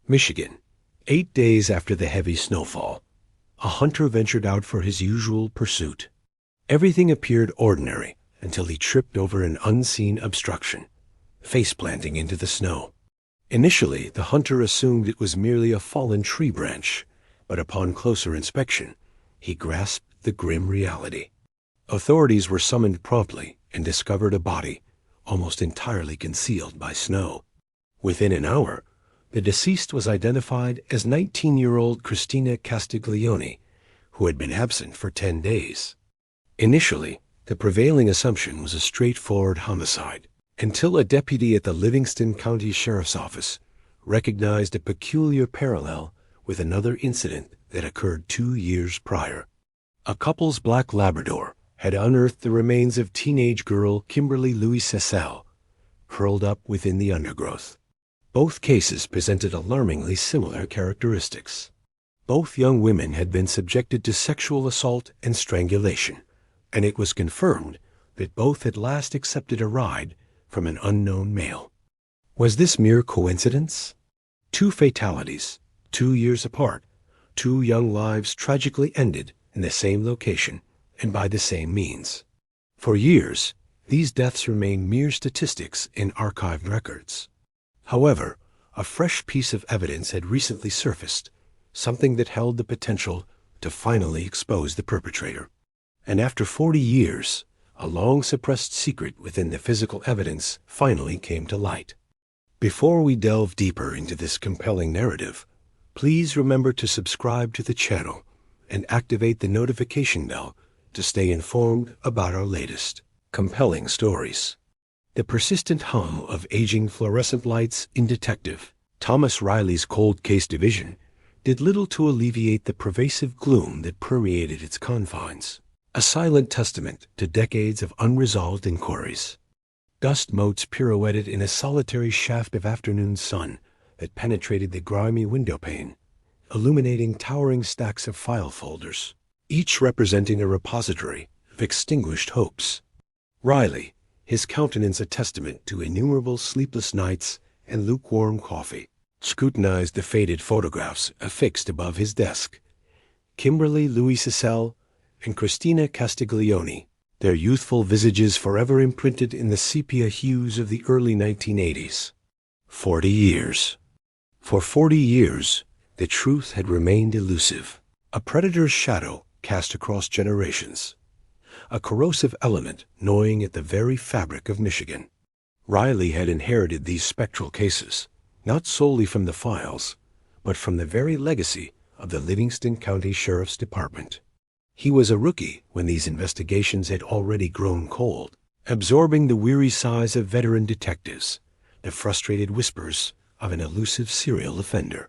Michigan. 8 days after the heavy snowfall, a hunter ventured out for his usual pursuit. Everything appeared ordinary until he tripped over an unseen obstruction, face-planting into the snow. Initially, the hunter assumed it was merely a fallen tree branch, but upon closer inspection, he grasped the grim reality. Authorities were summoned promptly and discovered a body, almost entirely concealed by snow. Within an hour, the deceased was identified as 19-year-old Christina Castiglioni, who had been absent for 10 days. Initially, the prevailing assumption was a straightforward homicide, until a deputy at the Livingston County Sheriff's Office recognized a peculiar parallel with another incident that occurred 2 years prior. A couple's black Labrador had unearthed the remains of teenage girl Kimberly Louiselle, curled up within the undergrowth. Both cases presented alarmingly similar characteristics. Both young women had been subjected to sexual assault and strangulation, and it was confirmed that both had last accepted a ride from an unknown male. Was this mere coincidence? 2 fatalities, 2 years apart, 2 young lives tragically ended in the same location and by the same means. For years, these deaths remained mere statistics in archived records. However, a fresh piece of evidence had recently surfaced, something that held the potential to finally expose the perpetrator. And after 40 years, a long-suppressed secret within the physical evidence finally came to light. Before we delve deeper into this compelling narrative, please remember to subscribe to the channel and activate the notification bell to stay informed about our latest compelling stories. The persistent hum of aging fluorescent lights in Detective Thomas Riley's Cold Case Division did little to alleviate the pervasive gloom that permeated its confines, a silent testament to decades of unresolved inquiries. Dust motes pirouetted in a solitary shaft of afternoon sun that penetrated the grimy window pane, illuminating towering stacks of file folders, each representing a repository of extinguished hopes. Riley, his countenance a testament to innumerable sleepless nights and lukewarm coffee, scrutinized the faded photographs affixed above his desk. Kimberly Louiselle and Christina Castiglioni, their youthful visages forever imprinted in the sepia hues of the early 1980s. 40 years. For 40 years, the truth had remained elusive, a predator's shadow cast across generations, a corrosive element gnawing at the very fabric of Michigan. Riley had inherited these spectral cases, not solely from the files, but from the very legacy of the Livingston County Sheriff's Department. He was a rookie when these investigations had already grown cold, absorbing the weary sighs of veteran detectives, the frustrated whispers of an elusive serial offender.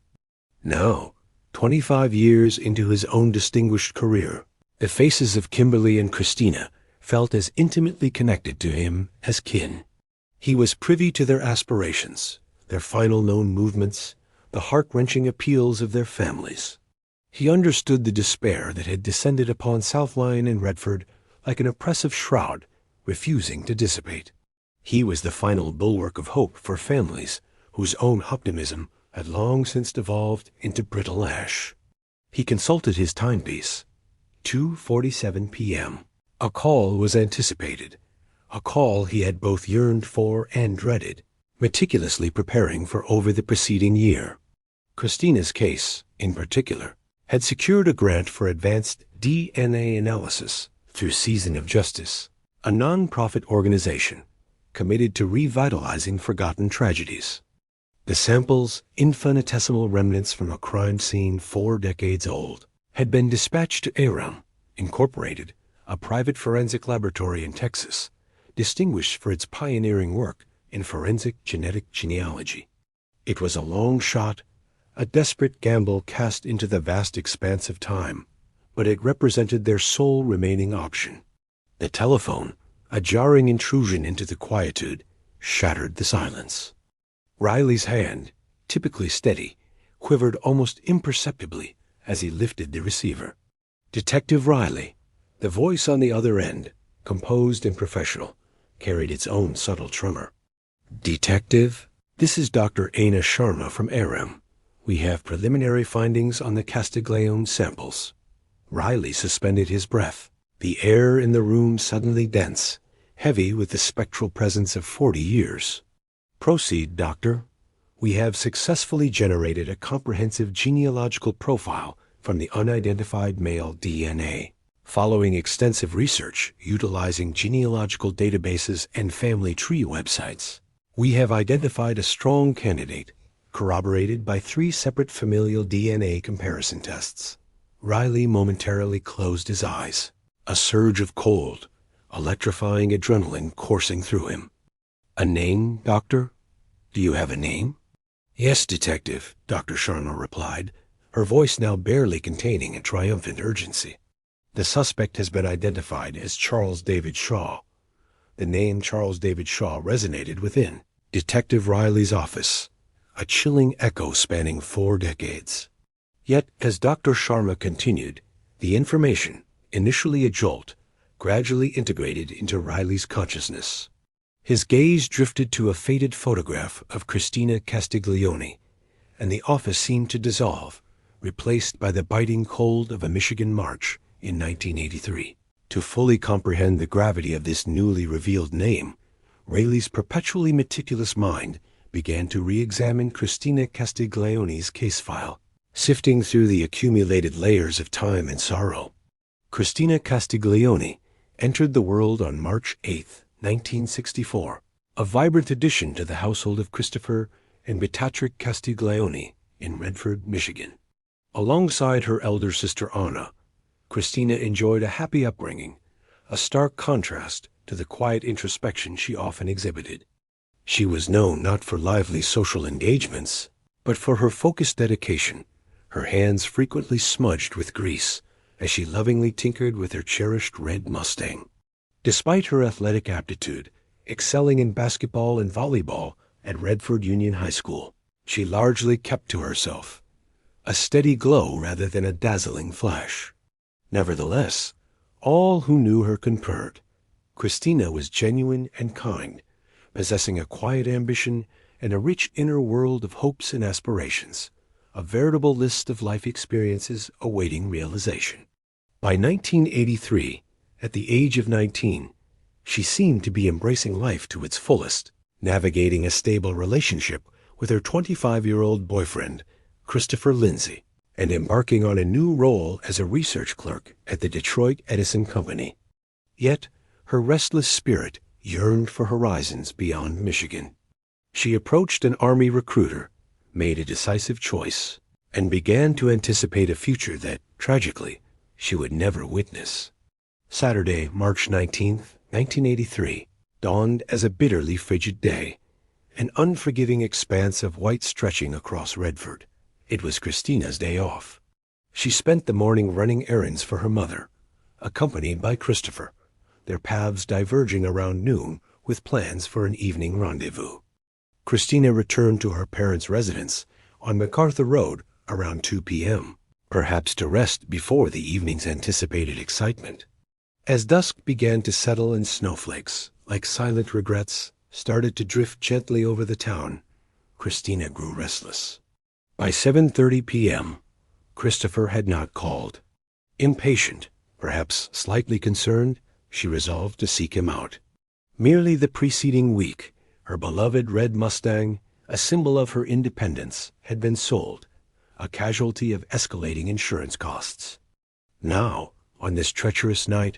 Now, 25 years into his own distinguished career, the faces of Kimberly and Christina felt as intimately connected to him as kin. He was privy to their aspirations, their final known movements, the heart-wrenching appeals of their families. He understood the despair that had descended upon South Lyon and Redford like an oppressive shroud, refusing to dissipate. He was the final bulwark of hope for families whose own optimism had long since devolved into brittle ash. He consulted his timepiece. 2:47 p.m. A call was anticipated, a call he had both yearned for and dreaded, meticulously preparing for over the preceding year. Christina's case, in particular, had secured a grant for advanced DNA analysis through Season of Justice, a non-profit organization committed to revitalizing forgotten tragedies. The samples, infinitesimal remnants from a crime scene 4 decades old, had been dispatched to Aram, Incorporated, a private forensic laboratory in Texas, distinguished for its pioneering work in forensic genetic genealogy. It was a long shot, a desperate gamble cast into the vast expanse of time, but it represented their sole remaining option. The telephone, a jarring intrusion into the quietude, shattered the silence. Riley's hand, typically steady, quivered almost imperceptibly as he lifted the receiver. Detective Riley, the voice on the other end, composed and professional, carried its own subtle tremor. Detective, this is Dr. Aina Sharma from Aram. We have preliminary findings on the Castiglione samples. Riley suspended his breath. The air in the room suddenly dense, heavy with the spectral presence of 40 years. Proceed, doctor. We have successfully generated a comprehensive genealogical profile from the unidentified male DNA. Following extensive research utilizing genealogical databases and family tree websites, we have identified a strong candidate, corroborated by 3 separate familial DNA comparison tests. Riley momentarily closed his eyes. A surge of cold, electrifying adrenaline coursing through him. A name, doctor? Do you have a name? Yes, detective, Dr. Sharma replied, her voice now barely containing a triumphant urgency. The suspect has been identified as Charles David Shaw. The name Charles David Shaw resonated within Detective Riley's office, a chilling echo spanning 4 decades. Yet, as Dr. Sharma continued, the information, initially a jolt, gradually integrated into Riley's consciousness. His gaze drifted to a faded photograph of Christina Castiglioni, and the office seemed to dissolve, replaced by the biting cold of a Michigan March in 1983. To fully comprehend the gravity of this newly revealed name, Riley's perpetually meticulous mind began to re-examine Christina Castiglioni's case file, sifting through the accumulated layers of time and sorrow. Christina Castiglioni entered the world on March 8, 1964, a vibrant addition to the household of Christopher and Beatrice Castiglioni in Redford, Michigan. Alongside her elder sister Anna, Christina enjoyed a happy upbringing, a stark contrast to the quiet introspection she often exhibited. She was known not for lively social engagements, but for her focused dedication, her hands frequently smudged with grease as she lovingly tinkered with her cherished red Mustang. Despite her athletic aptitude, excelling in basketball and volleyball at Redford Union High School, she largely kept to herself, a steady glow rather than a dazzling flash. Nevertheless, all who knew her concurred. Christina was genuine and kind, possessing a quiet ambition and a rich inner world of hopes and aspirations, a veritable list of life experiences awaiting realization. By 1983, at the age of 19, she seemed to be embracing life to its fullest, navigating a stable relationship with her 25-year-old boyfriend, Christopher Lindsay, and embarking on a new role as a research clerk at the Detroit Edison Company. Yet, her restless spirit yearned for horizons beyond Michigan. She approached an Army recruiter, made a decisive choice, and began to anticipate a future that, tragically, she would never witness. Saturday, March 19, 1983, dawned as a bitterly frigid day, an unforgiving expanse of white stretching across Redford. It was Christina's day off. She spent the morning running errands for her mother, accompanied by Christopher, their paths diverging around noon with plans for an evening rendezvous. Christina returned to her parents' residence on MacArthur Road around 2 p.m., perhaps to rest before the evening's anticipated excitement. As dusk began to settle and snowflakes, like silent regrets, started to drift gently over the town, Christina grew restless. By 7:30 p.m., Christopher had not called. Impatient, perhaps slightly concerned, she resolved to seek him out. Merely the preceding week, her beloved red Mustang, a symbol of her independence, had been sold, a casualty of escalating insurance costs. Now, on this treacherous night,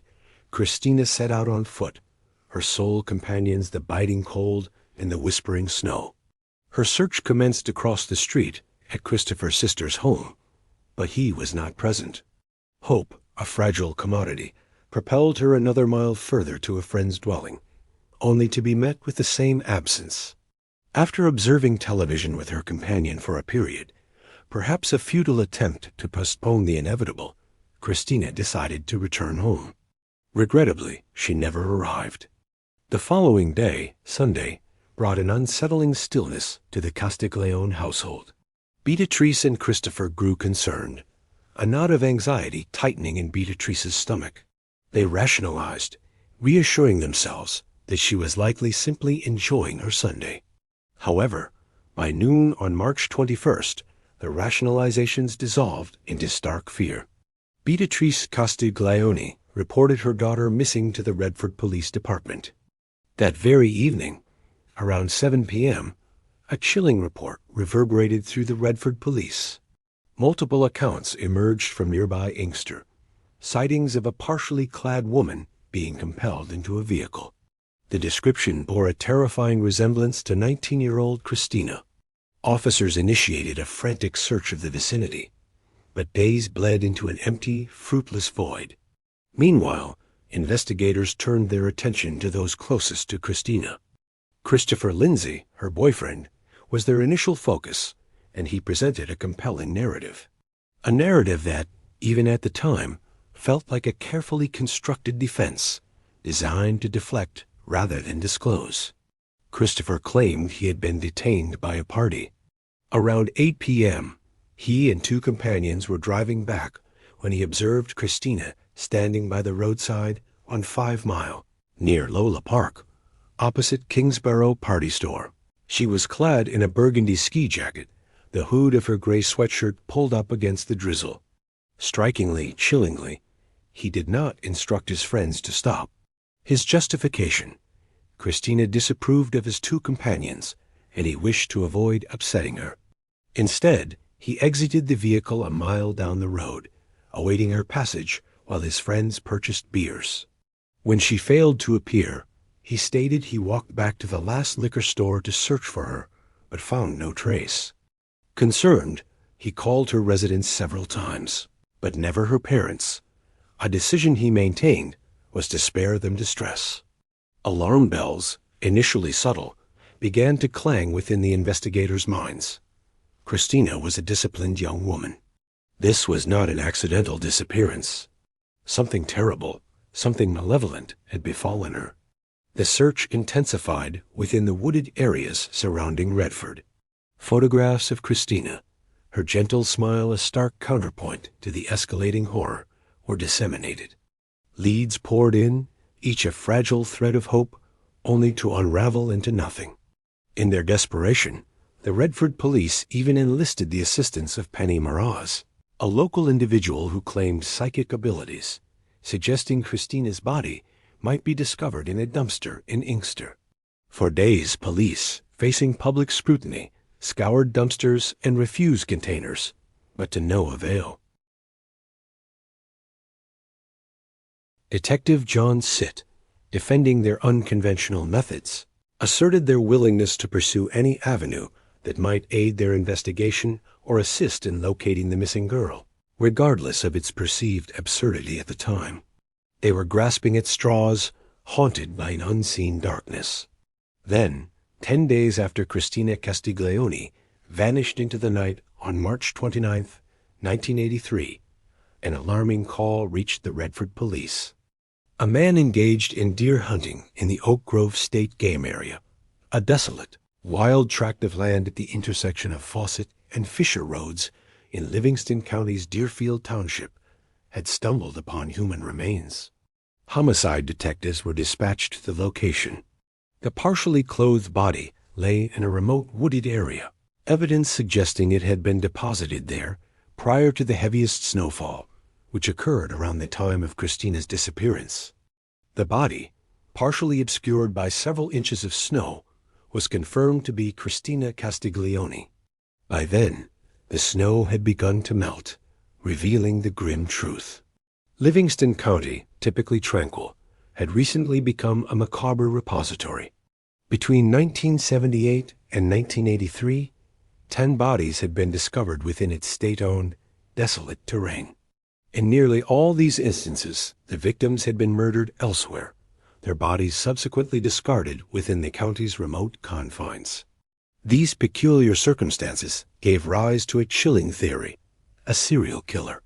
Christina set out on foot, her sole companions the biting cold and the whispering snow. Her search commenced across the street at Christopher's sister's home, but he was not present. Hope, a fragile commodity, propelled her another mile further to a friend's dwelling, only to be met with the same absence. After observing television with her companion for a period, perhaps a futile attempt to postpone the inevitable, Christina decided to return home. Regrettably, she never arrived. The following day, Sunday, brought an unsettling stillness to the Castiglione household. Beatrice and Christopher grew concerned, a knot of anxiety tightening in Beatrice's stomach. They rationalized, reassuring themselves that she was likely simply enjoying her Sunday. However, by noon on March 21st, the rationalizations dissolved into stark fear. Beatrice Castiglioni reported her daughter missing to the Redford Police Department. That very evening, around 7 p.m., a chilling report reverberated through the Redford police. Multiple accounts emerged from nearby Inkster, sightings of a partially clad woman being compelled into a vehicle. The description bore a terrifying resemblance to 19-year-old Christina. Officers initiated a frantic search of the vicinity, but days bled into an empty, fruitless void. Meanwhile, investigators turned their attention to those closest to Christina. Christopher Lindsay, her boyfriend, was their initial focus, and he presented a compelling narrative. A narrative that, even at the time, felt like a carefully constructed defense, designed to deflect rather than disclose. Christopher claimed he had been detained by a party. Around 8 p.m., he and two companions were driving back when he observed Christina standing by the roadside on 5 Mile, near Lola Park, opposite Kingsborough Party Store. She was clad in a burgundy ski jacket, the hood of her gray sweatshirt pulled up against the drizzle. Strikingly, chillingly, he did not instruct his friends to stop. His justification: Christina disapproved of his two companions, and he wished to avoid upsetting her. Instead, he exited the vehicle a mile down the road, awaiting her passage while his friends purchased beers. When she failed to appear, he stated he walked back to the last liquor store to search for her, but found no trace. Concerned, he called her residence several times, but never her parents. A decision he maintained was to spare them distress. Alarm bells, initially subtle, began to clang within the investigators' minds. Christina was a disciplined young woman. This was not an accidental disappearance. Something terrible, something malevolent had befallen her. The search intensified within the wooded areas surrounding Redford. Photographs of Christina, her gentle smile a stark counterpoint to the escalating horror, were disseminated. Leads poured in, each a fragile thread of hope, only to unravel into nothing. In their desperation, the Redford police even enlisted the assistance of Penny Mraz, a local individual who claimed psychic abilities, suggesting Christina's body might be discovered in a dumpster in Inkster. For days, police, facing public scrutiny, scoured dumpsters and refuse containers, but to no avail. Detective John Sitt, defending their unconventional methods, asserted their willingness to pursue any avenue that might aid their investigation or assist in locating the missing girl, regardless of its perceived absurdity at the time. They were grasping at straws, haunted by an unseen darkness. Then, 10 days after Christina Castiglioni vanished into the night on March 29, 1983, an alarming call reached the Redford police. A man engaged in deer hunting in the Oak Grove State Game Area, a desolate, wild tract of land at the intersection of Fawcett and Fisher Roads in Livingston County's Deerfield Township, had stumbled upon human remains. Homicide detectives were dispatched to the location. The partially clothed body lay in a remote wooded area, evidence suggesting it had been deposited there prior to the heaviest snowfall, which occurred around the time of Christina's disappearance. The body, partially obscured by several inches of snow, was confirmed to be Christina Castiglioni. By then, the snow had begun to melt, revealing the grim truth. Livingston County, typically tranquil, had recently become a macabre repository. Between 1978 and 1983, 10 bodies had been discovered within its state-owned, desolate terrain. In nearly all these instances, the victims had been murdered elsewhere, their bodies subsequently discarded within the county's remote confines. These peculiar circumstances gave rise to a chilling theory: a serial killer.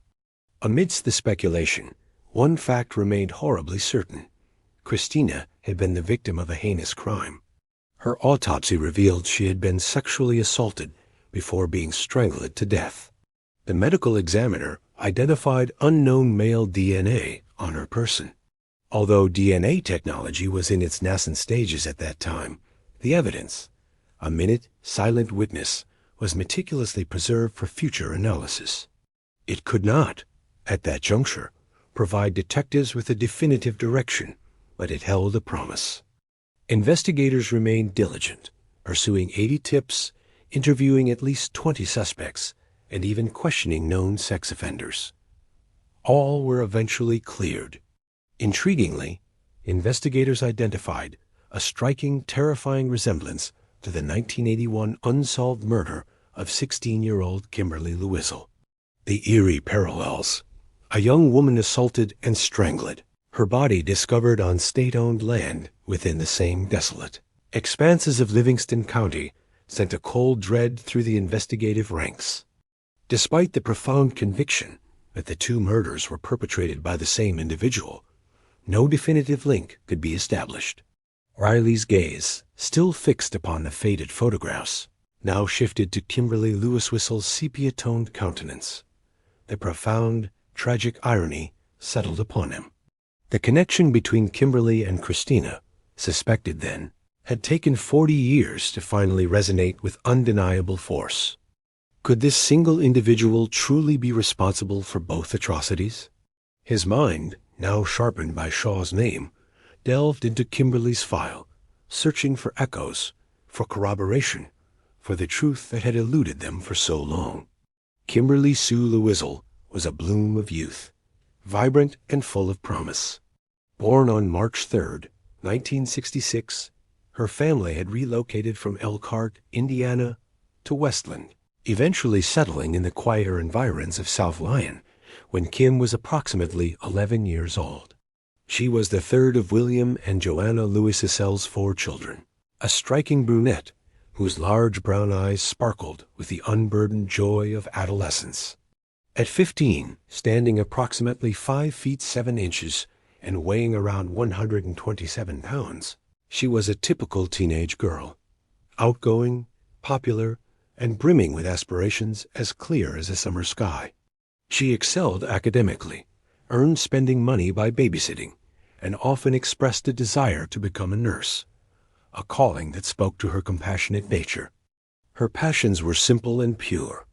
Amidst the speculation, one fact remained horribly certain: Christina had been the victim of a heinous crime. Her autopsy revealed she had been sexually assaulted before being strangled to death. The medical examiner identified unknown male DNA on her person. Although DNA technology was in its nascent stages at that time, the evidence, a minute silent witness, was meticulously preserved for future analysis. It could not, at that juncture, provide detectives with a definitive direction, but it held a promise. Investigators remained diligent, pursuing 80 tips, interviewing at least 20 suspects, and even questioning known sex offenders. All were eventually cleared. Intriguingly, investigators identified a striking, terrifying resemblance to the 1981 unsolved murder of 16-year-old Kimberly Louiselle. The eerie parallels: a young woman assaulted and strangled, her body discovered on state-owned land within the same desolate expanses of Livingston County, sent a cold dread through the investigative ranks. Despite the profound conviction that the two murders were perpetrated by the same individual, no definitive link could be established. Riley's gaze, still fixed upon the faded photographs, now shifted to Kimberly Louiselle's sepia-toned countenance. The profound, tragic irony settled upon him. The connection between Kimberly and Christina, suspected then, had taken 40 years to finally resonate with undeniable force. Could this single individual truly be responsible for both atrocities? His mind, now sharpened by Shaw's name, delved into Kimberly's file, searching for echoes, for corroboration, for the truth that had eluded them for so long. Kimberly Sue Louiselle was a bloom of youth, vibrant and full of promise. Born on March 3, 1966, her family had relocated from Elkhart, Indiana, to Westland, eventually settling in the quieter environs of South Lyon when Kim was approximately 11 years old. She was the third of William and Joanna Louiselle's 4 children, a striking brunette whose large brown eyes sparkled with the unburdened joy of adolescence. At 15, standing approximately 5 feet 7 inches and weighing around 127 pounds, she was a typical teenage girl, outgoing, popular, and brimming with aspirations as clear as a summer sky. She excelled academically, earned spending money by babysitting, and often expressed a desire to become a nurse, a calling that spoke to her compassionate nature. Her passions were simple and pure: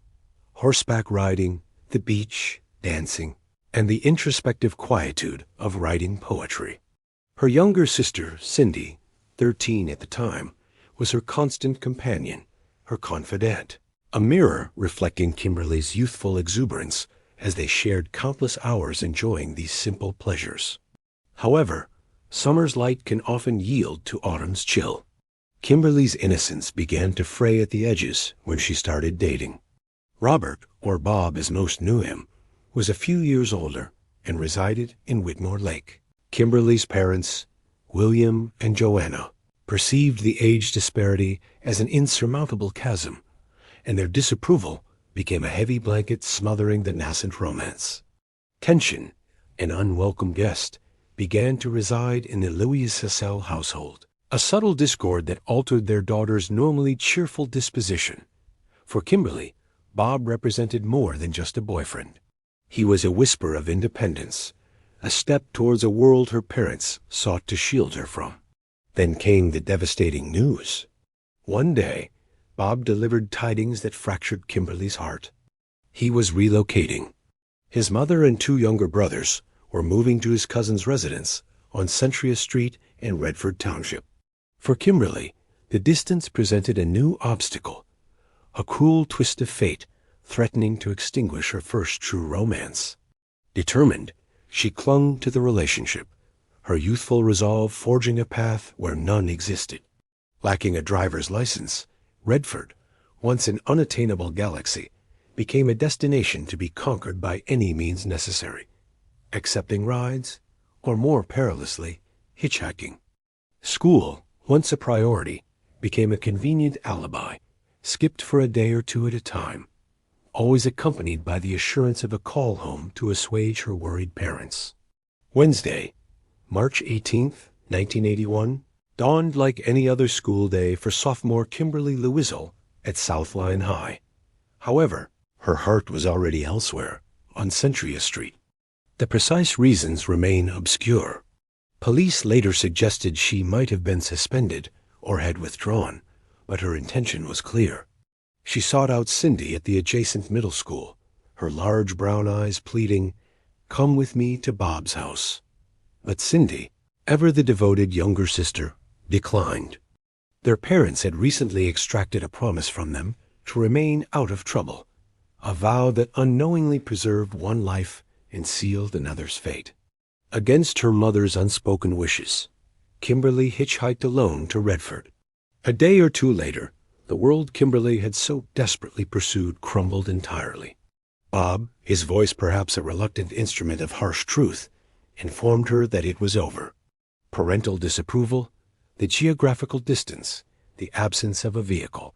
horseback riding, the beach, dancing, and the introspective quietude of writing poetry. Her younger sister, Cindy, 13 at the time, was her constant companion, her confidant, a mirror reflecting Kimberly's youthful exuberance as they shared countless hours enjoying these simple pleasures. However, summer's light can often yield to autumn's chill. Kimberly's innocence began to fray at the edges when she started dating. Robert, or Bob as most knew him, was a few years older and resided in Whitmore Lake. Kimberly's parents, William and Joanna, perceived the age disparity as an insurmountable chasm, and their disapproval became a heavy blanket smothering the nascent romance. Tension, an unwelcome guest, began to reside in the Louiselle household, a subtle discord that altered their daughter's normally cheerful disposition. For Kimberly, Bob represented more than just a boyfriend. He was a whisper of independence, a step towards a world her parents sought to shield her from. Then came the devastating news. One day, Bob delivered tidings that fractured Kimberly's heart. He was relocating. His mother and 2 younger brothers were moving to his cousin's residence on Centria Street in Redford Township. For Kimberly, the distance presented a new obstacle, a cruel twist of fate threatening to extinguish her first true romance. Determined, she clung to the relationship, her youthful resolve forging a path where none existed. Lacking a driver's license, Redford, once an unattainable galaxy, became a destination to be conquered by any means necessary, accepting rides, or more perilously, hitchhiking. School, once a priority, became a convenient alibi, skipped for a day or 2 at a time, always accompanied by the assurance of a call home to assuage her worried parents. Wednesday, March 18th, 1981, dawned like any other school day for sophomore Kimberly Louiselle at South Lyon High. However, her heart was already elsewhere, on Centria Street. The precise reasons remain obscure. Police later suggested she might have been suspended or had withdrawn, but her intention was clear: She sought out Cindy at the adjacent middle school, her large brown eyes pleading, "Come with me to Bob's house." But Cindy, ever the devoted younger sister, declined. Their parents had recently extracted a promise from them to remain out of trouble, a vow that unknowingly preserved one life and sealed another's fate. Against her mother's unspoken wishes, Kimberly hitchhiked alone to Redford. A day or two later, the world Kimberly had so desperately pursued crumbled entirely. Bob, his voice perhaps a reluctant instrument of harsh truth, informed her that it was over. Parental disapproval, the geographical distance, the absence of a vehicle,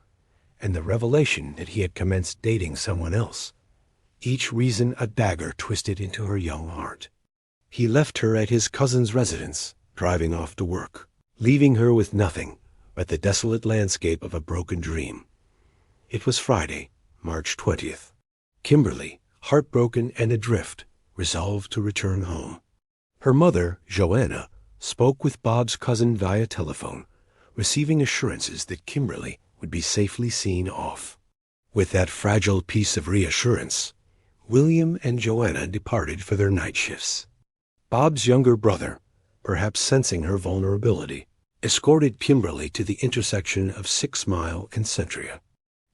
and the revelation that he had commenced dating someone else, each reason a dagger twisted into her young heart. He left her at his cousin's residence, driving off to work, leaving her with nothing but the desolate landscape of a broken dream. It was Friday, March 20th. Kimberly, heartbroken and adrift, resolved to return home. Her mother, Joanna, spoke with Bob's cousin via telephone, receiving assurances that Kimberly would be safely seen off. With that fragile piece of reassurance, William and Joanna departed for their night shifts. Bob's younger brother, perhaps sensing her vulnerability, escorted Kimberly to the intersection of 6 Mile and Centria.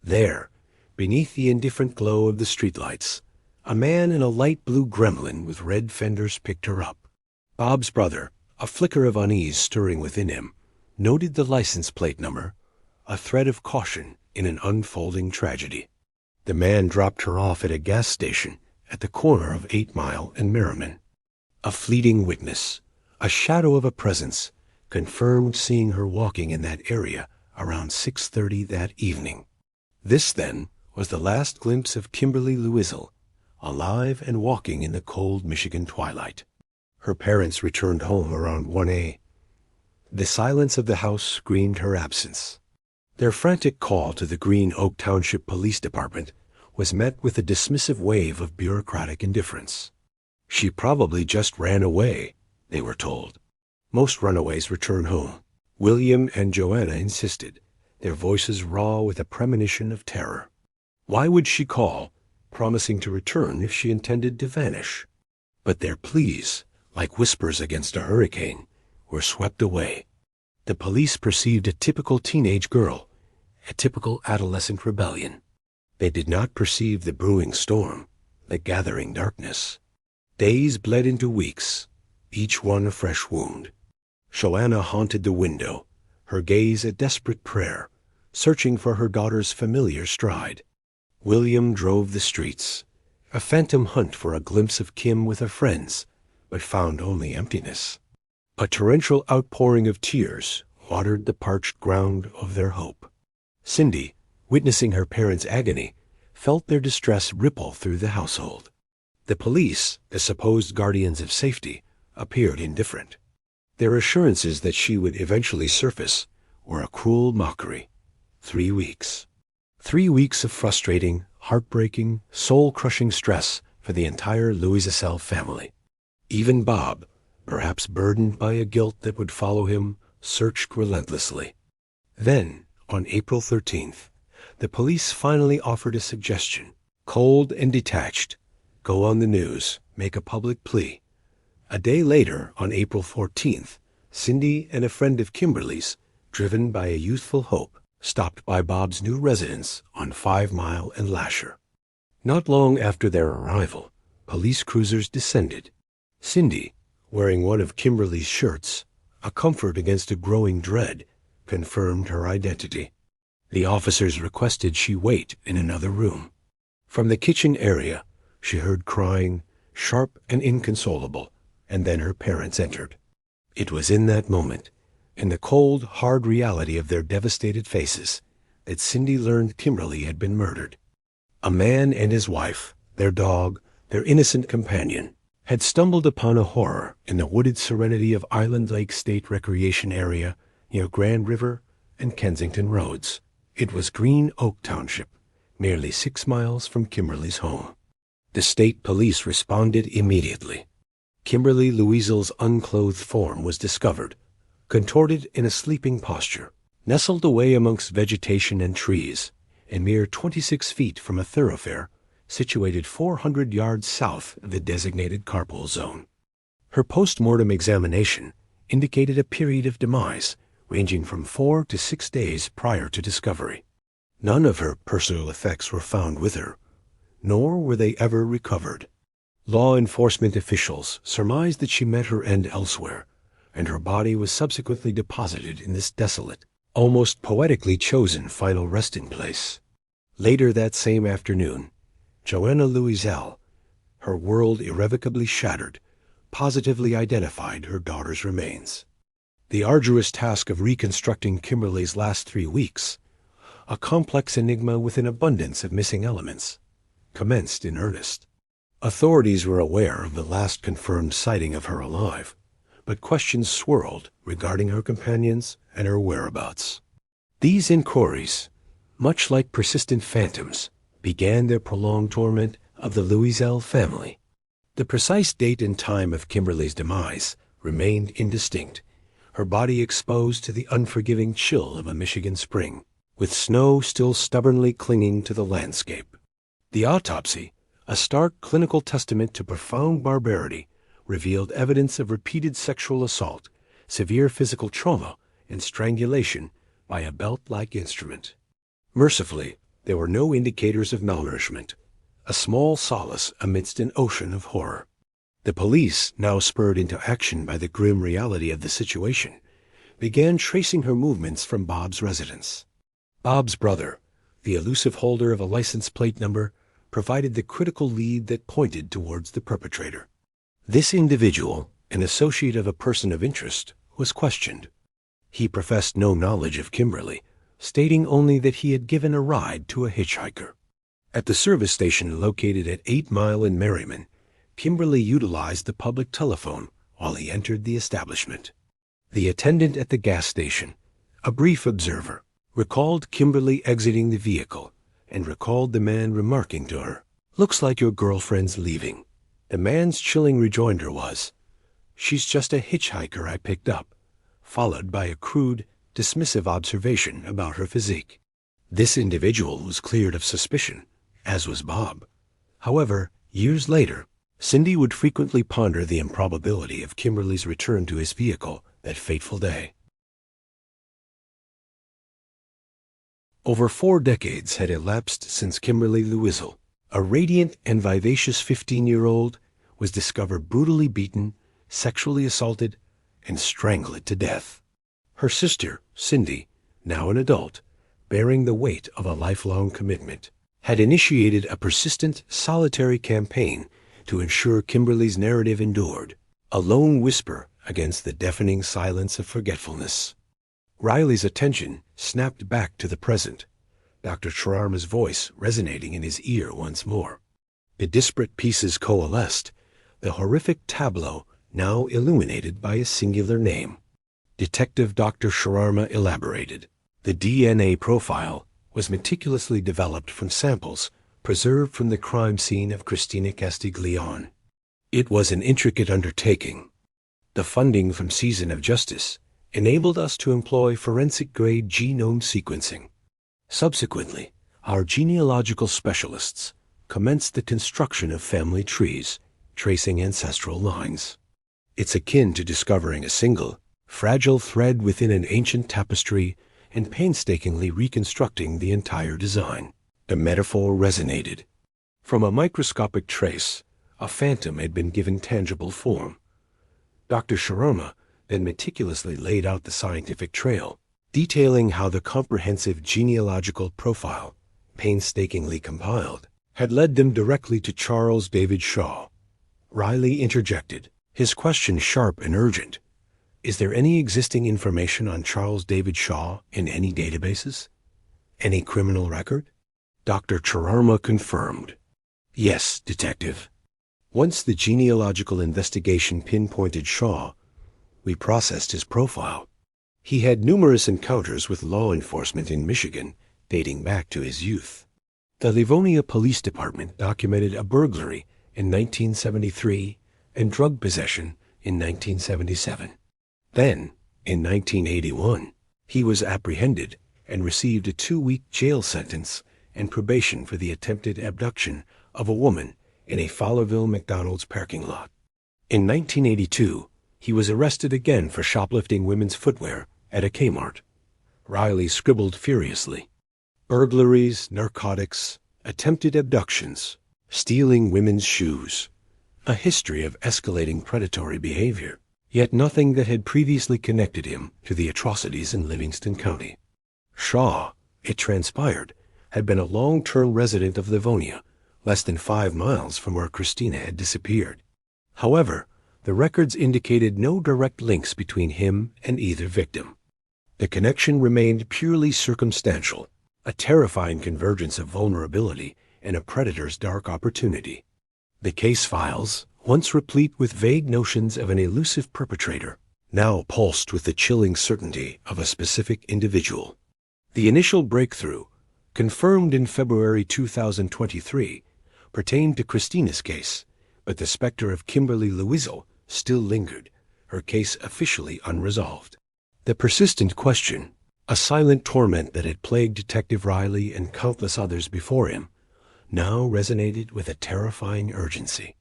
There, beneath the indifferent glow of the streetlights, a man in a light blue gremlin with red fenders picked her up. Bob's brother, a flicker of unease stirring within him, noted the license plate number, a thread of caution in an unfolding tragedy. The man dropped her off at a gas station at the corner of 8 Mile and Merriman. A fleeting witness, a shadow of a presence, confirmed seeing her walking in that area around 6:30 that evening. This, then, was the last glimpse of Kimberly Louiselle, alive and walking in the cold Michigan twilight. Her parents returned home around 1 a.m. The silence of the house screened her absence. Their frantic call to the Green Oak Township Police Department was met with a dismissive wave of bureaucratic indifference. She probably just ran away, they were told. Most runaways return home. William and Joanna insisted, their voices raw with a premonition of terror. Why would she call, promising to return if she intended to vanish? But their pleas, like whispers against a hurricane, were swept away. The police perceived a typical teenage girl, a typical adolescent rebellion. They did not perceive the brewing storm, the gathering darkness. Days bled into weeks, each one a fresh wound. Joanna haunted the window, her gaze a desperate prayer, searching for her daughter's familiar stride. William drove the streets, a phantom hunt for a glimpse of Kim with her friends, but found only emptiness. A torrential outpouring of tears watered the parched ground of their hope. Cindy, witnessing her parents' agony, felt their distress ripple through the household. The police, the supposed guardians of safety, appeared indifferent. Their assurances that she would eventually surface were a cruel mockery. 3 weeks. 3 weeks of frustrating, heartbreaking, soul-crushing stress for the entire Louiselle family. Even Bob, perhaps burdened by a guilt that would follow him, searched relentlessly. Then, on April 13th, the police finally offered a suggestion. Cold and detached, go on the news, make a public plea. A day later, on April 14th, Cindy and a friend of Kimberly's, driven by a youthful hope, stopped by Bob's new residence on 5 Mile and Lasher. Not long after their arrival, police cruisers descended. Cindy, wearing one of Kimberly's shirts, a comfort against a growing dread, confirmed her identity. The officers requested she wait in another room. From the kitchen area, she heard crying, sharp and inconsolable, and then her parents entered. It was in that moment, in the cold, hard reality of their devastated faces, that Cindy learned Kimberly had been murdered. A man and his wife, their dog, their innocent companion, had stumbled upon a horror in the wooded serenity of Island Lake State Recreation Area near Grand River and Kensington Roads. It was Green Oak Township, merely 6 miles from Kimberly's home. The state police responded immediately. Kimberly Louiselle's unclothed form was discovered, contorted in a sleeping posture, nestled away amongst vegetation and trees, and mere 26 feet from a thoroughfare situated 400 yards south of the designated carpool zone. Her post-mortem examination indicated a period of demise ranging from 4 to 6 days prior to discovery. None of her personal effects were found with her, nor were they ever recovered. Law enforcement officials surmised that she met her end elsewhere, and her body was subsequently deposited in this desolate, almost poetically chosen final resting place. Later that same afternoon, Joanna Louiselle, her world irrevocably shattered, positively identified her daughter's remains. The arduous task of reconstructing Kimberly's last 3 weeks, a complex enigma with an abundance of missing elements, commenced in earnest. Authorities were aware of the last confirmed sighting of her alive, but questions swirled regarding her companions and her whereabouts. These inquiries, much like persistent phantoms, began their prolonged torment of the Louiselle family. The precise date and time of Kimberly's demise remained indistinct, her body exposed to the unforgiving chill of a Michigan spring, with snow still stubbornly clinging to the landscape. The autopsy, a stark clinical testament to profound barbarity, revealed evidence of repeated sexual assault, severe physical trauma, and strangulation by a belt-like instrument. Mercifully, there were no indicators of malnourishment, a small solace amidst an ocean of horror. The police, now spurred into action by the grim reality of the situation, began tracing her movements from Bob's residence. Bob's brother, the elusive holder of a license plate number, provided the critical lead that pointed towards the perpetrator. This individual, an associate of a person of interest, was questioned. He professed no knowledge of Kimberly, stating only that he had given a ride to a hitchhiker. At the service station located at 8 Mile in Merriman, Kimberly utilized the public telephone while he entered the establishment. The attendant at the gas station, a brief observer, recalled Kimberly exiting the vehicle and recalled the man remarking to her, "Looks like your girlfriend's leaving." The man's chilling rejoinder was, "She's just a hitchhiker I picked up," followed by a crude, dismissive observation about her physique. This individual was cleared of suspicion, as was Bob. However, years later, Cindy would frequently ponder the improbability of Kimberly's return to his vehicle that fateful day. Over 4 decades had elapsed since Kimberly Louiselle, a radiant and vivacious 15-year-old, was discovered brutally beaten, sexually assaulted, and strangled to death. Her sister, Cindy, now an adult, bearing the weight of a lifelong commitment, had initiated a persistent, solitary campaign to ensure Kimberly's narrative endured, a lone whisper against the deafening silence of forgetfulness. Riley's attention snapped back to the present, Dr. Sharma's voice resonating in his ear once more. The disparate pieces coalesced, the horrific tableau now illuminated by a singular name. Detective Dr. Sharma elaborated. The DNA profile was meticulously developed from samples preserved from the crime scene of Christina Castiglioni. It was an intricate undertaking. The funding from Season of Justice enabled us to employ forensic-grade genome sequencing. Subsequently, our genealogical specialists commenced the construction of family trees, tracing ancestral lines. It's akin to discovering a single, fragile thread within an ancient tapestry and painstakingly reconstructing the entire design. The metaphor resonated. From a microscopic trace, a phantom had been given tangible form. Dr. Sharma then meticulously laid out the scientific trail, detailing how the comprehensive genealogical profile, painstakingly compiled, had led them directly to Charles David Shaw. Riley interjected, his question sharp and urgent. "Is there any existing information on Charles David Shaw in any databases? Any criminal record?" Dr. Sharma confirmed. "Yes, detective. Once the genealogical investigation pinpointed Shaw, we processed his profile. He had numerous encounters with law enforcement in Michigan dating back to his youth. The Livonia Police Department documented a burglary in 1973 and drug possession in 1977. Then, in 1981, he was apprehended and received a 2-week jail sentence and probation for the attempted abduction of a woman in a Fowlerville McDonald's parking lot. In 1982, he was arrested again for shoplifting women's footwear at a Kmart. Riley scribbled furiously. Burglaries, narcotics, attempted abductions, stealing women's shoes. A history of escalating predatory behavior, yet nothing that had previously connected him to the atrocities in Livingston County. Shaw, it transpired, had been a long-term resident of Livonia, less than 5 miles from where Christina had disappeared. However, the records indicated no direct links between him and either victim. The connection remained purely circumstantial, a terrifying convergence of vulnerability and a predator's dark opportunity. The case files, once replete with vague notions of an elusive perpetrator, now pulsed with the chilling certainty of a specific individual. The initial breakthrough, confirmed in February 2023, pertained to Christina's case, but the specter of Kimberly Louiselle still lingered, her case officially unresolved. The persistent question, a silent torment that had plagued Detective Riley and countless others before him, now resonated with a terrifying urgency.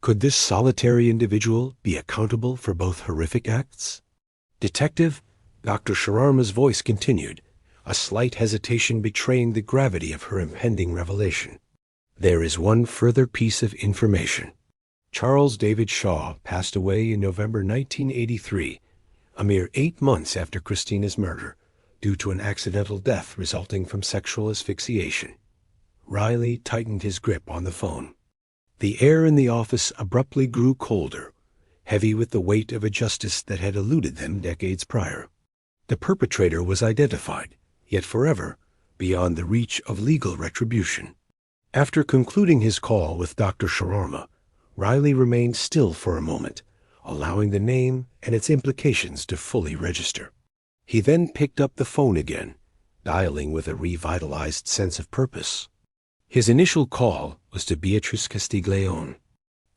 Could this solitary individual be accountable for both horrific acts? Detective, Dr. Sharma's voice continued, a slight hesitation betraying the gravity of her impending revelation. There is one further piece of information. Charles David Shaw passed away in November 1983, a mere 8 months after Christina's murder, due to an accidental death resulting from sexual asphyxiation. Riley tightened his grip on the phone. The air in the office abruptly grew colder, heavy with the weight of a justice that had eluded them decades prior. The perpetrator was identified, yet forever, beyond the reach of legal retribution. After concluding his call with Dr. Sharma, Riley remained still for a moment, allowing the name and its implications to fully register. He then picked up the phone again, dialing with a revitalized sense of purpose. His initial call was to Beatrice Castiglioni.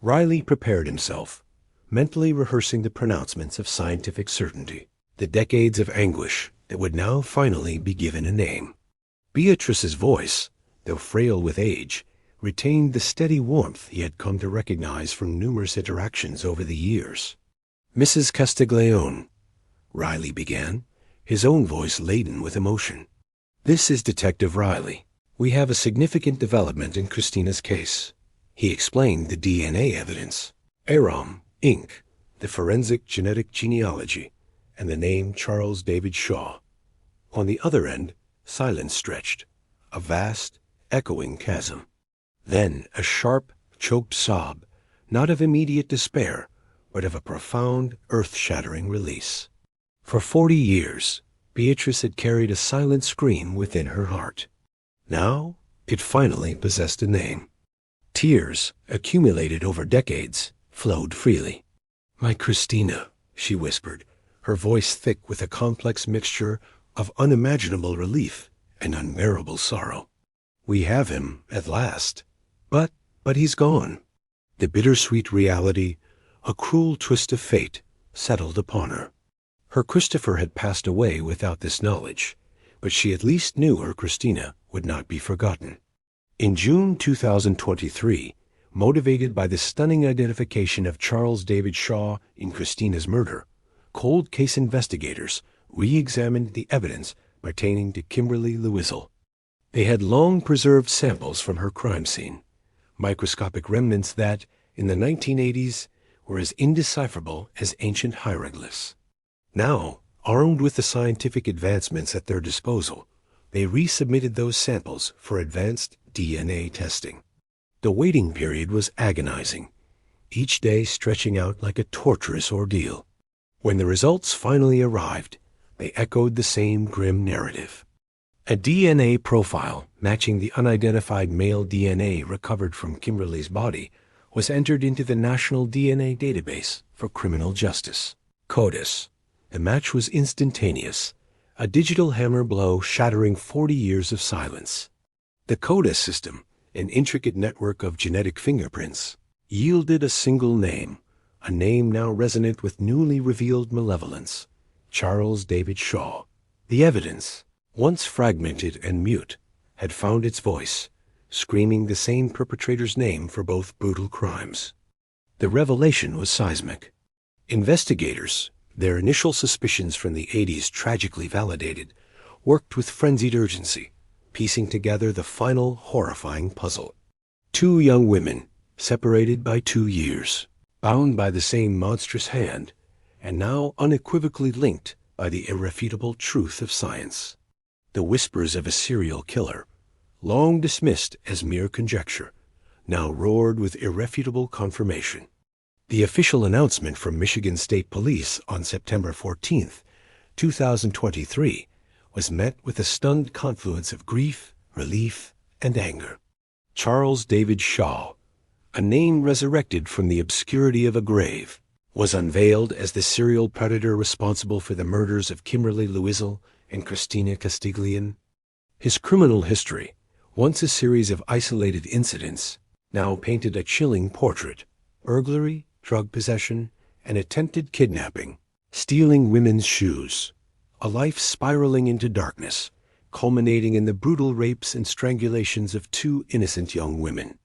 Riley prepared himself, mentally rehearsing the pronouncements of scientific certainty, the decades of anguish that would now finally be given a name. Beatrice's voice, though frail with age, retained the steady warmth he had come to recognize from numerous interactions over the years. "Mrs. Castiglioni," Riley began, his own voice laden with emotion. "This is Detective Riley. We have a significant development in Christina's case." He explained the DNA evidence. Aram, Inc., the forensic genetic genealogy, and the name Charles David Shaw. On the other end, silence stretched, a vast, echoing chasm. Then a sharp, choked sob, not of immediate despair, but of a profound, earth-shattering release. For 40 years, Beatrice had carried a silent scream within her heart. Now, it finally possessed a name. Tears, accumulated over decades, flowed freely. "My Christina," she whispered, her voice thick with a complex mixture of unimaginable relief and unbearable sorrow. "We have him, at last. But he's gone." The bittersweet reality, a cruel twist of fate, settled upon her. Her Christopher had passed away without this knowledge, but she at least knew her Christina would not be forgotten. In June 2023, motivated by the stunning identification of Charles David Shaw in Christina's murder, cold case investigators re-examined the evidence pertaining to Kimberly Louiselle. They had long preserved samples from her crime scene, microscopic remnants that, in the 1980s, were as indecipherable as ancient hieroglyphs. Now, armed with the scientific advancements at their disposal, they resubmitted those samples for advanced DNA testing. The waiting period was agonizing, each day stretching out like a torturous ordeal. When the results finally arrived, they echoed the same grim narrative. A DNA profile matching the unidentified male DNA recovered from Kimberly's body was entered into the National DNA Database for Criminal Justice, CODIS. The match was instantaneous, a digital hammer blow shattering 40 years of silence. The CODIS system, an intricate network of genetic fingerprints, yielded a single name, a name now resonant with newly revealed malevolence: Charles David Shaw. The evidence, once fragmented and mute, had found its voice, screaming the same perpetrator's name for both brutal crimes. The revelation was seismic. Investigators, their initial suspicions from the 80s tragically validated, worked with frenzied urgency, piecing together the final horrifying puzzle. Two young women, separated by 2 years, bound by the same monstrous hand, and now unequivocally linked by the irrefutable truth of science. The whispers of a serial killer, long dismissed as mere conjecture, now roared with irrefutable confirmation. The official announcement from Michigan State Police on September 14, 2023, was met with a stunned confluence of grief, relief, and anger. Charles David Shaw, a name resurrected from the obscurity of a grave, was unveiled as the serial predator responsible for the murders of Kimberly Louiselle and Christina Castiglioni. His criminal history, once a series of isolated incidents, now painted a chilling portrait: burglary, drug possession, and attempted kidnapping, stealing women's shoes, a life spiraling into darkness, culminating in the brutal rapes and strangulations of 2 innocent young women.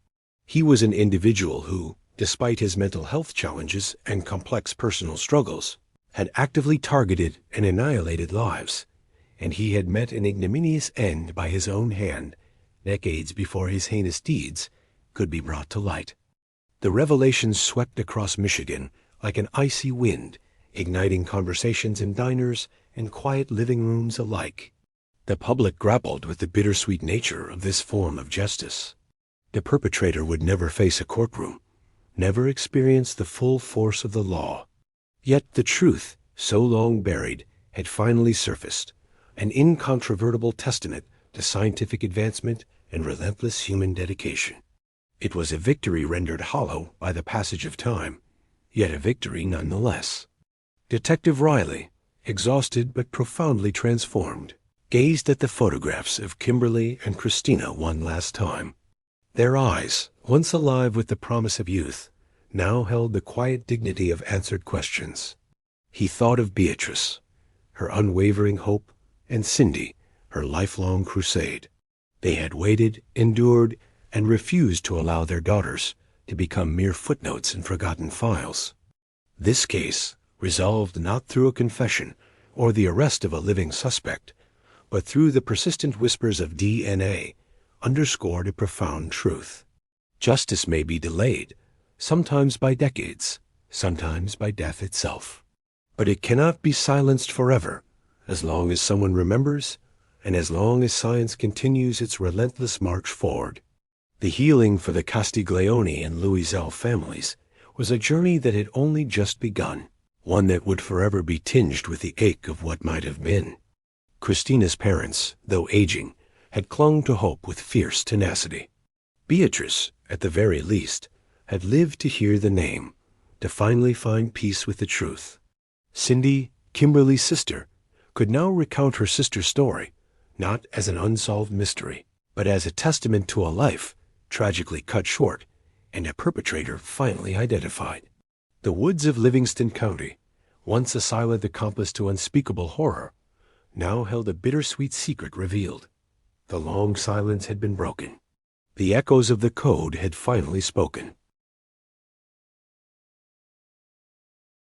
He was an individual who, despite his mental health challenges and complex personal struggles, had actively targeted and annihilated lives, and he had met an ignominious end by his own hand decades before his heinous deeds could be brought to light. The revelations swept across Michigan like an icy wind, igniting conversations in diners and quiet living rooms alike. The public grappled with the bittersweet nature of this form of justice. The perpetrator would never face a courtroom, never experience the full force of the law. Yet the truth, so long buried, had finally surfaced, an incontrovertible testament to scientific advancement and relentless human dedication. It was a victory rendered hollow by the passage of time, yet a victory nonetheless. Detective Riley, exhausted but profoundly transformed, gazed at the photographs of Kimberly and Christina one last time. Their eyes, once alive with the promise of youth, now held the quiet dignity of answered questions. He thought of Beatrice, her unwavering hope, and Cindy, her lifelong crusade. They had waited, endured, and refused to allow their daughters to become mere footnotes in forgotten files. This case, resolved not through a confession or the arrest of a living suspect, but through the persistent whispers of DNA, underscored a profound truth. Justice may be delayed, sometimes by decades, sometimes by death itself. But it cannot be silenced forever, as long as someone remembers, and as long as science continues its relentless march forward. The healing for the Castiglioni and Louiselle families was a journey that had only just begun, one that would forever be tinged with the ache of what might have been. Christina's parents, though aging, had clung to hope with fierce tenacity. Beatrice, at the very least, had lived to hear the name, to finally find peace with the truth. Cindy, Kimberly's sister, could now recount her sister's story, not as an unsolved mystery, but as a testament to a life tragically cut short and a perpetrator finally identified. The woods of Livingston County, once a silent accomplice to unspeakable horror, now held a bittersweet secret revealed. The long silence had been broken. The echoes of the code had finally spoken.